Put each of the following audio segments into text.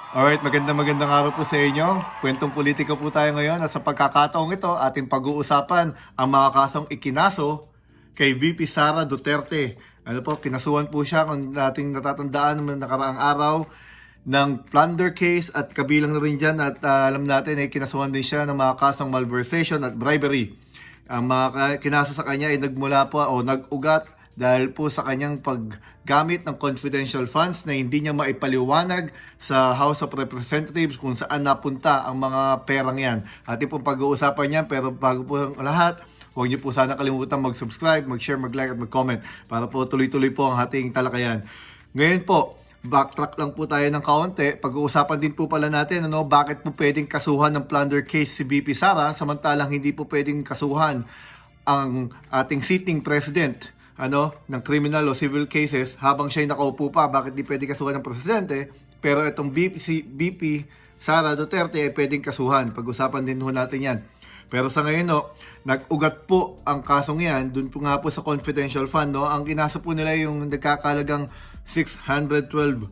Alright, magandang araw po sa inyo. Kwentong politika po tayo ngayon at sa pagkakataong ito, ating pag-uusapan ang mga kasong ikinaso kay VP Sara Duterte. Ano po, kinasuhan po siya kung ating natatandaan ng nakaraang araw ng plunder case at kabilang na rin dyan at alam natin ay kinasuhan din siya ng mga kasong malversation at bribery. Ang mga kinaso sa kanya ay nagmula po o nag-ugat dahil po sa kanyang paggamit ng confidential funds na hindi niya maipaliwanag sa House of Representatives kung saan napunta ang mga perang yan. Ating pong pag-uusapan yan, pero bago po ang lahat, huwag niyo po sana kalimutan mag-subscribe, mag-share, mag-like at mag-comment para po tuloy-tuloy po ang ating talakayan. Ngayon po, backtrack lang po tayo ng kaunti. Pag-uusapan din po pala natin bakit po pwedeng kasuhan ng plunder case si VP Sara samantalang hindi po pwedeng kasuhan ang ating sitting president ng criminal o civil cases habang siya'y nakaupo pa. Bakit di pwede kasuhan ng presidente? Pero itong VP Sara Duterte ay pwedeng kasuhan. Pag-usapan din ho natin yan. Pero sa ngayon, nag-ugat po ang kasong yan. Doon po nga po sa confidential fund. Ang kinaso po nila yung nagkakalagang 612.5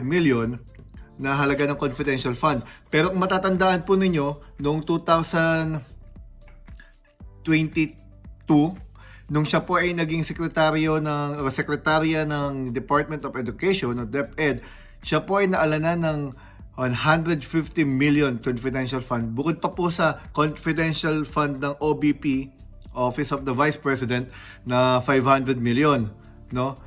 million na halaga ng confidential fund. Pero kung matatandaan po ninyo, noong 2022, nung siya po ay naging sekretarya ng Department of Education o DepEd, siya po ay naalanan ng 150 million confidential fund. Bukod pa po sa confidential fund ng OBP, Office of the Vice President, na 500 million.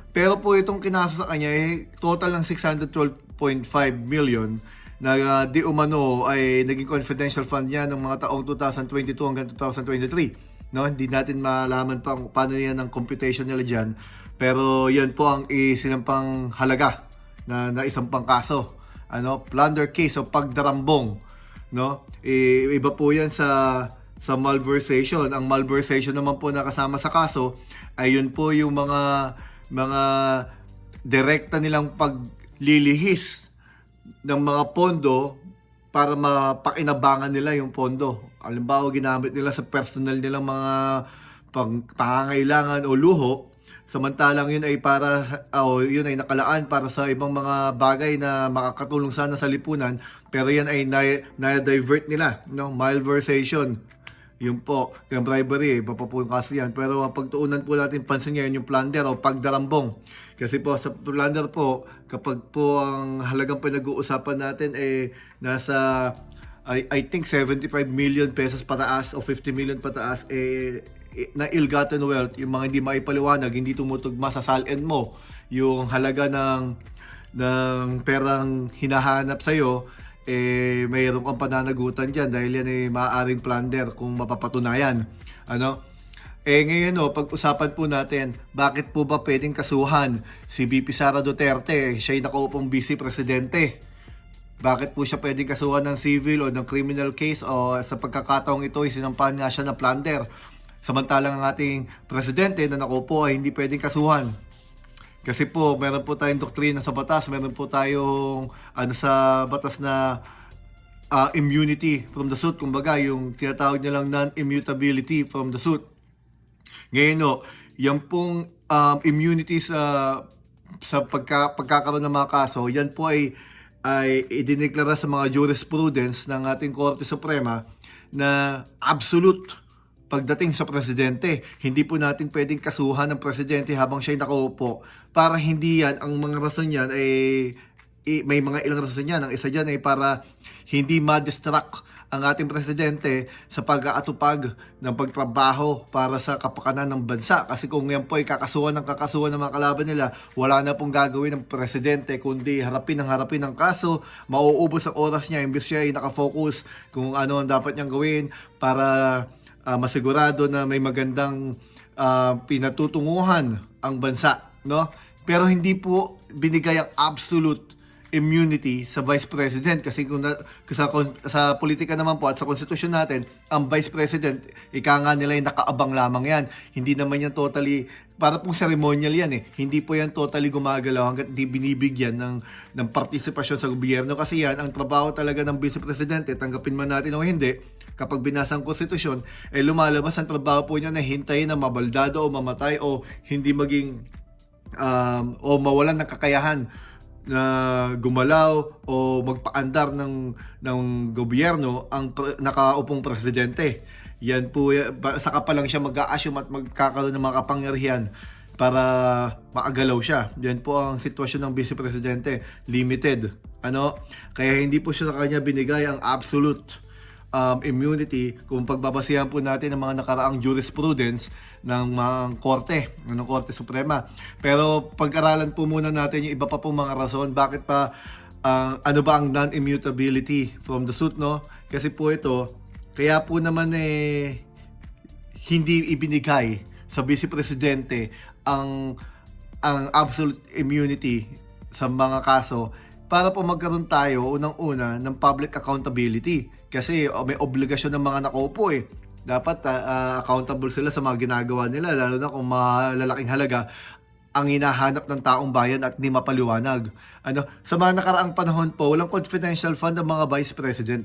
Pero po itong kinaso sa kanya ay total ng 612.5 million na di umano ay naging confidential fund niya ng mga taong 2022 hanggang 2023. Hindi natin malaman pa paano yan ang computation nila dyan. Pero yan po ang isinampang halaga na isampang kaso. Plunder case o pagdarambong. Iba po yan sa malversation. Ang malversation naman po na kasama sa kaso ay yun po yung mga direkta nilang paglilihis ng mga pondo para mapakinabangan nila yung pondo. Halimbawa, ginamit nila sa personal nilang mga pangangailangan o luho, samantalang yun ay yun ay nakalaan para sa ibang mga bagay na makakatulong sana sa lipunan, pero yan ay na-divert nila, malversation. Yun po, yung bribery, iba pa po yung kaso yan. Pero ang pagtuunan po natin pansin ngayon yung plunder o pagdarambong. Kasi po sa plunder po, kapag po ang halagang pinag-uusapan natin nasa I think 75 million pesos pataas o 50 million pataas na ill-gotten wealth, yung mga hindi maipaliwanag, hindi tumutugma sa SALN mo, yung halaga ng perang hinahanap sa'yo, mayroon kang pananagutan dyan dahil yan ay maaaring plunder kung mapapatunayan. Ngayon pag-usapan po natin, bakit po ba pwedeng kasuhan si VP Sara Duterte? Siya'y nakaupong vice presidente. Bakit po siya pwedeng kasuhan ng civil o ng criminal case o sa pagkakataong ito ay sinampahan nga siya ng plunder? Samantalang ang ating presidente na nakaupo ay hindi pwedeng kasuhan. Kasi po, meron po tayong doktrina sa batas, meron po tayong sa batas na immunity from the suit, kumbaga yung tinatawag nilang non-immutability from the suit. Ngayon yan pong immunity sa pagkakaroon ng mga kaso, yan po ay idineklara sa mga jurisprudence ng ating Korte Suprema na absolute pagdating sa presidente. Hindi po natin pwedeng kasuhan ng presidente habang siya'y nakaupo para hindi yan, ang mga rason yan ay may mga ilang rason yan. Ang isa dyan ay para hindi ma-distract ang ating presidente sa pag-aatupag ng pagtrabaho para sa kapakanan ng bansa. Kasi kung yan po ay kakasuhan ng mga kalaban nila, wala na pong gagawin ng presidente kundi harapin ang kaso, mauubos ang oras niya, imbes siya ay nakafocus kung ano ang dapat niyang gawin para masigurado na may magandang pinatutunguhan ang bansa. Pero hindi po binigay ang absolute immunity sa Vice President kasi sa politika naman po at sa konstitusyon natin, ang Vice President, ika nga nila yung nakaabang lamang yan. Hindi naman yan totally, para pong ceremonial yan Hindi po yan totally gumagalaw hanggat di binibigyan ng partisipasyon sa gobyerno kasi yan, ang trabaho talaga ng Vice Presidente, tanggapin man natin o hindi, kapag binasa ang konstitusyon, lumalabas ang trabaho po niya na hintayin na mabaldado o mamatay o hindi maging o mawalan ng kakayahan na gumalaw o magpaandar ng gobyerno ang nakaupong presidente. Yan po, saka pa lang siya mag-a-assume at magkakaroon ng mga kapangyarihan para maagalaw siya. Yan po ang sitwasyon ng Vice Presidente, limited. Kaya hindi po siya sa kanya binigay ang absolute immunity kung pagbabasihan po natin ang mga nakaraang jurisprudence ng mga Korte Suprema. Pero pag-aralan po muna natin yung iba pa pong mga rason bakit pa ano ba ang non-immutability from the suit, no? Kasi po ito, kaya po naman hindi ibinigay sa Vice Presidente ang absolute immunity sa mga kaso para po magkaroon tayo unang-una ng public accountability. Kasi may obligasyon ng mga nakaupo Dapat accountable sila sa mga ginagawa nila, lalo na kung malalaking halaga ang hinahanap ng taong bayan at di mapaliwanag. Sa mga nakaraang panahon po, walang confidential fund ang mga Vice President.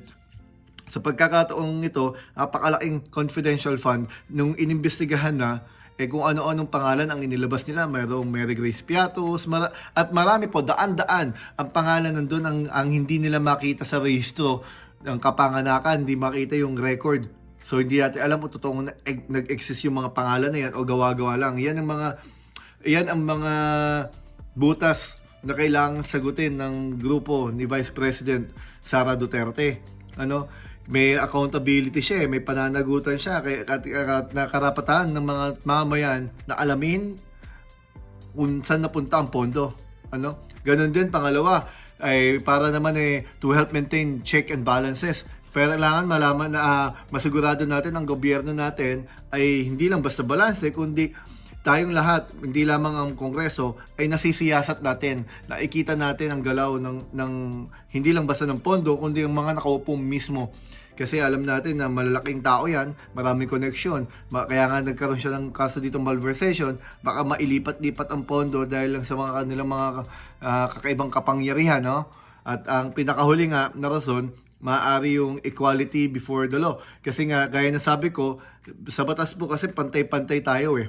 Sa pagkakataong ito, napakalaking confidential fund nung inimbestigahan na kung ano-anong pangalan ang inilabas nila. Mayroong Mary Grace Piatos, at marami po, daan-daan ang pangalan nandun ang hindi nila makita sa rehistro ng kapanganakan, hindi makita yung record. So hindi natin alam kung totoong nag-exist yung mga pangalan na yan o gawa-gawa lang. Yan ang mga butas na kailangang sagutin ng grupo ni Vice President Sara Duterte. May accountability siya, may pananagutan siya na karapatan ng mga mamayan na alamin kung saan napunta ang pondo. Ganon din, pangalawa, ay para naman to help maintain check and balances. Pero kailangan malaman na masigurado natin ang gobyerno natin ay hindi lang basta balanse, kundi tayong lahat, hindi lamang ang Kongreso, ay nasisiyasat natin, nakikita natin ang galaw ng hindi lang basta ng pondo, kundi ang mga nakaupo mismo. Kasi alam natin na malalaking tao yan, maraming koneksyon. Kaya nga nagkaroon siya ng kaso dito malversation, baka mailipat-lipat ang pondo dahil lang sa mga kanilang mga kakaibang kapangyarihan. At ang pinakahuli nga na rason, maaari yung equality before the law. Kasi nga, gaya na sabi ko, sa batas po kasi pantay-pantay tayo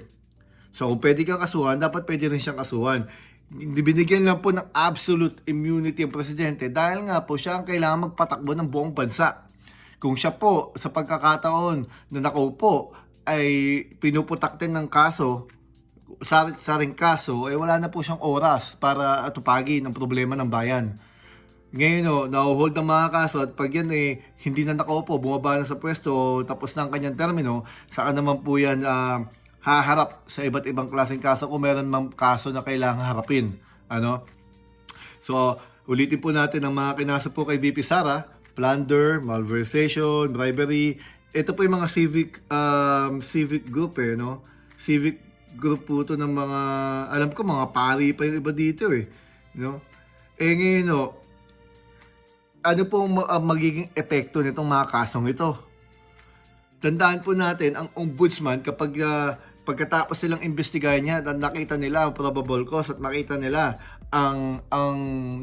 So kung pwede kang kasuhan, dapat pwede rin siyang kasuhan. Binigyan lang po ng absolute immunity ang presidente dahil nga po siya ang kailangan magpatakbo ng buong bansa. Kung siya po sa pagkakataon na nakaupo ay pinuputaktin ng kaso, saring kaso, wala na po siyang oras para atupagin ang problema ng bayan. Ngayon, na-hold ng mga kaso at pag yan hindi na nakaupo, bumaba na sa pwesto, tapos na ang kanyang termino, saka naman po yan haharap sa iba't ibang klaseng kaso kung meron mang kaso na kailangan harapin. So, ulitin po natin ang mga kinasa po kay VP Sara: plunder, malversation, bribery. Ito po yung mga civic group Civic group po ito ng mga, alam ko mga pari pa yung iba dito ngayon ano po magiging epekto nitong mga kasong ito? Tandaan po natin, ang ombudsman kapag pagkatapos silang imbestigahan niya at nakita nila ang probable cause at makita nila ang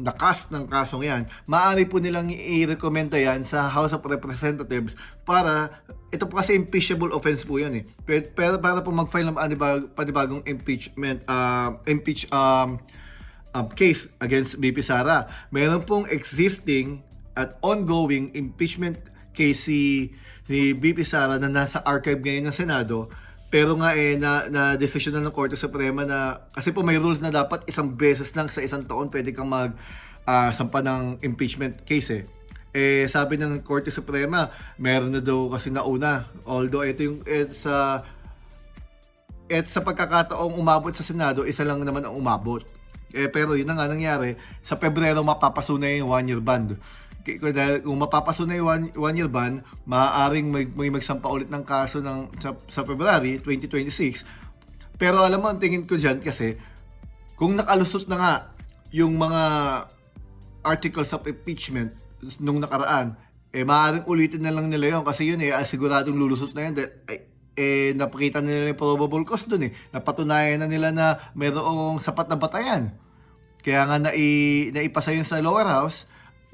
nakas ng kasong yan, maaari po nilang i-recommenda yan sa House of Representatives para, ito po kasi impeachable offense po yan pero para po mag-file ng panibagong case against VP Sara. Meron pong existing at ongoing impeachment case si VP Sara na nasa archive ngayon ng Senado. Pero nga na decision na ng Korte Suprema na, kasi po may rules na dapat isang beses lang sa isang taon pwede kang sampa ng impeachment case sabi ng Korte Suprema, meron na daw kasi nauna. Although ito yung sa pagkakataong umabot sa Senado, isa lang naman ang umabot. Pero yun na nga nangyari, sa Pebrero mapapasunay yung 1-year ban. Dahil kung mapapasunay yung 1-year ban, maaaring may magsampa ulit ng kaso sa February 2026. Pero alam mo, ang tingin ko dyan kasi, kung nakalusot na nga yung mga articles of impeachment nung nakaraan, maaaring ulitin na lang nila yun kasi yun siguradong lulusot na yun. Napakita nila yung probable cause dun napatunayan na nila na mayroong sapat na batayan. Kaya nga naipasa yun sa lower house,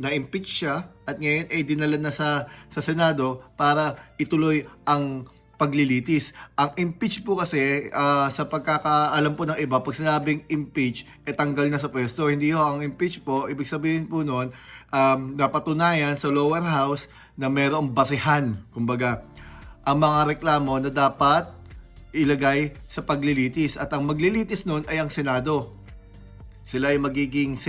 na-impeach siya, at ngayon dinala na sa Senado para ituloy ang paglilitis. Ang impeach po kasi, sa pagkakaalam po ng iba, pag sinabing impeach, tanggal na sa pwesto. Hindi ho, ang impeach po, ibig sabihin po noon, napatunayan sa lower house na mayroong basihan, kumbaga, ang mga reklamo na dapat ilagay sa paglilitis. At ang maglilitis noon ay ang Senado. Sila ay magiging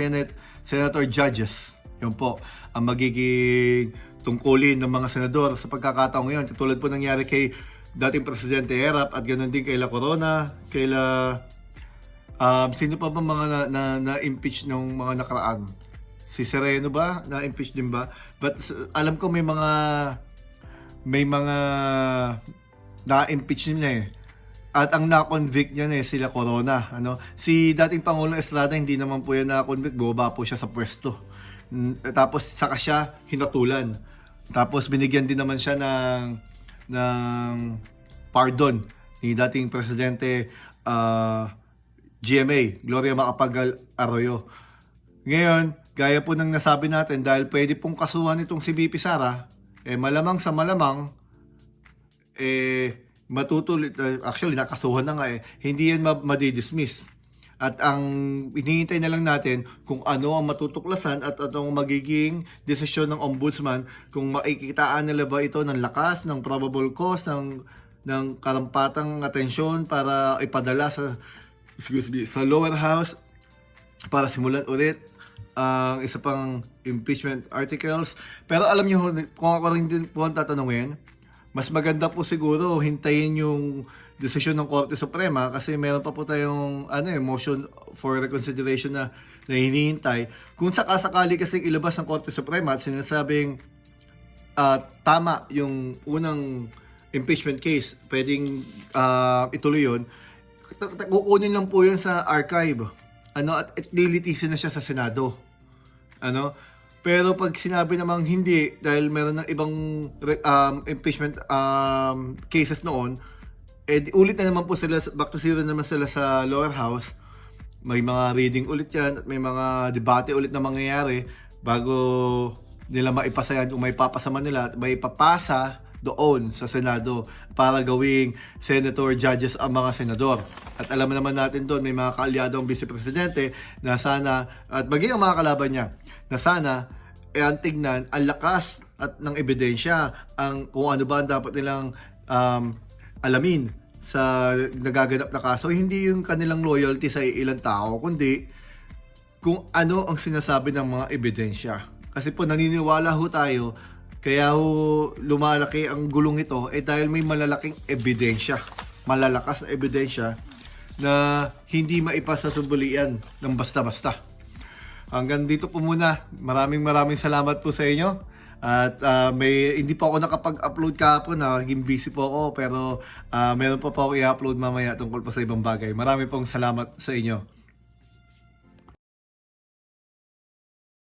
senator judges. Yun po, ang magiging tungkulin ng mga senador sa pagkakataong ngayon. Tulad po nangyari kay dating Presidente Erap at ganoon din kay La Corona, kay sino pa ba mga na-impeach ng mga nakaraan? Si Sereno ba? Na-impeach din ba? But alam ko may mga na-impeach nila eh. At ang na-convict niya sila Corona. Si dating Pangulong Estrada, hindi naman po yan na-convict. Bumaba po siya sa pwesto. Tapos saka siya hinatulan. Tapos binigyan din naman siya ng pardon ni dating Presidente GMA, Gloria Macapagal Arroyo. Ngayon, gaya po ng nasabi natin, dahil pwede pong kasuhan itong si BP Sara, malamang sa malamang, matutuloy, actually nakasuhan na nga hindi yan madidismiss. At ang hinihintay na lang natin kung ano ang matutuklasan at anong magiging desisyon ng ombudsman, kung makikitaan nila ba ito ng lakas, ng probable cause, ng karampatang atensyon para ipadala sa lower house para simulan ulit ang isa pang impeachment articles. Pero alam niyo, kung ako rin din po ang tatanungin, mas maganda po siguro hintayin yung desisyon ng Korte Suprema kasi meron pa po tayong motion for reconsideration na hinihintay. Kung sakasakali kasi ilabas ng Korte Suprema at sinasabing tama yung unang impeachment case, pwedeng ituloy yun, kukunin lang po yun sa archive. At lilitisin na siya sa Senado. Pero pag sinabi namang hindi, dahil meron ng ibang impeachment cases noon, ulit na naman po sila, back to zero naman sila sa lower house. May mga reading ulit yan at may mga debate ulit na mangyayari bago nila maipasa yan, kung may papasama nila at may papasa doon sa Senado para gawing senator judges ang mga senador. At alam naman natin doon, may mga kaalyadong vice-presidente na sana, at maging ang mga kalaban niya, na sana ang tignan ang lakas at ng ebidensya, kung ano ba ang dapat nilang alamin sa nagaganap na kaso. Hindi yung kanilang loyalty sa ilang tao, kundi kung ano ang sinasabi ng mga ebidensya. Kasi po naniniwala ho tayo, kaya lumalaki ang gulong ito dahil may malalaking ebidensya, malalakas na ebidensya na hindi maipasa sa bulian ng basta-basta. Hanggang dito po muna. Maraming salamat po sa inyo. At hindi po ako nakapag-upload kahapon, naging busy po ako, pero meron pa po ako i-upload mamaya tungkol pa sa ibang bagay. Maraming pong salamat sa inyo.